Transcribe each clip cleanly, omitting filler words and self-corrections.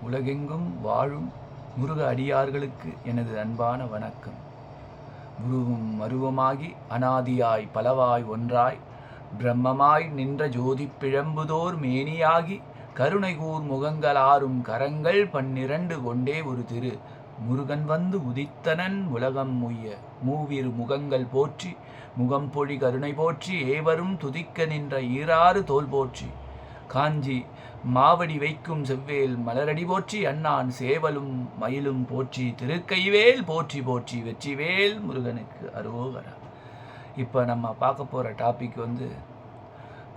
உலகெங்கும் வாழும் முருக அடியார்களுக்கு எனது அன்பான வணக்கம். உருவும் அருவமாகி அனாதியாய் பலவாய் ஒன்றாய் பிரம்மமாய் நின்ற ஜோதி பிழம்புதோர் மேனியாகி கருணைகூர் முகங்களாரும் கரங்கள் 12 கொண்டே ஒரு திரு முருகன் வந்து உதித்தனன் உலகம் உய்ய மூவிரு முகங்கள் போற்றி முகம்பொழி கருணை போற்றி ஏவரும் துதிக்க நின்ற ஈராறு தோல் போற்றி காஞ்சி மாவடி வைக்கும் செவ்வேல் மலரடி போற்றி அண்ணான் சேவலும் மயிலும் போற்றி திருக்கைவேல் போற்றி போற்றி வெற்றிவேல் முருகனுக்கு அரோகரா. இப்போ நம்ம பார்க்க போகிற டாபிக் வந்து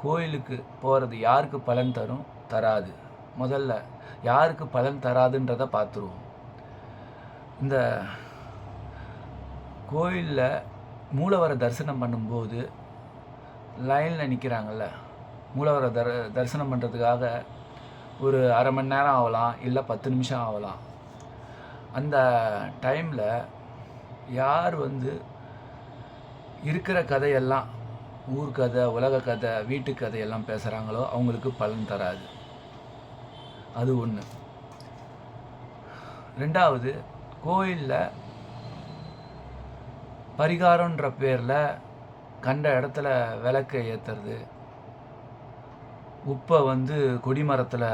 கோயிலுக்கு போகிறது யாருக்கு பலன் தரும் தராது. முதல்ல யாருக்கு பலன் தராதுன்றதை பார்த்துருவோம். இந்த கோயிலில் மூலவரை தரிசனம் பண்ணும்போது லைனில் நிற்கிறாங்கள்ல, மூலவரை தரிசனம் பண்ணுறதுக்காக ஒரு அரை மணி நேரம் ஆகலாம், இல்லை 10 நிமிஷம் ஆகலாம். அந்த டைமில் யார் வந்து இருக்கிற கதையெல்லாம் ஊர் கதை, உலக கதை, வீட்டு கதையெல்லாம் பேசுகிறாங்களோ அவங்களுக்கு பலன் தராது. அது ஒன்று. ரெண்டாவது, கோயிலில் பரிகாரன்ற பேரில் கண்ட இடத்துல விளக்கை ஏற்றுறது, உப்பை வந்து கொடிமரத்தில்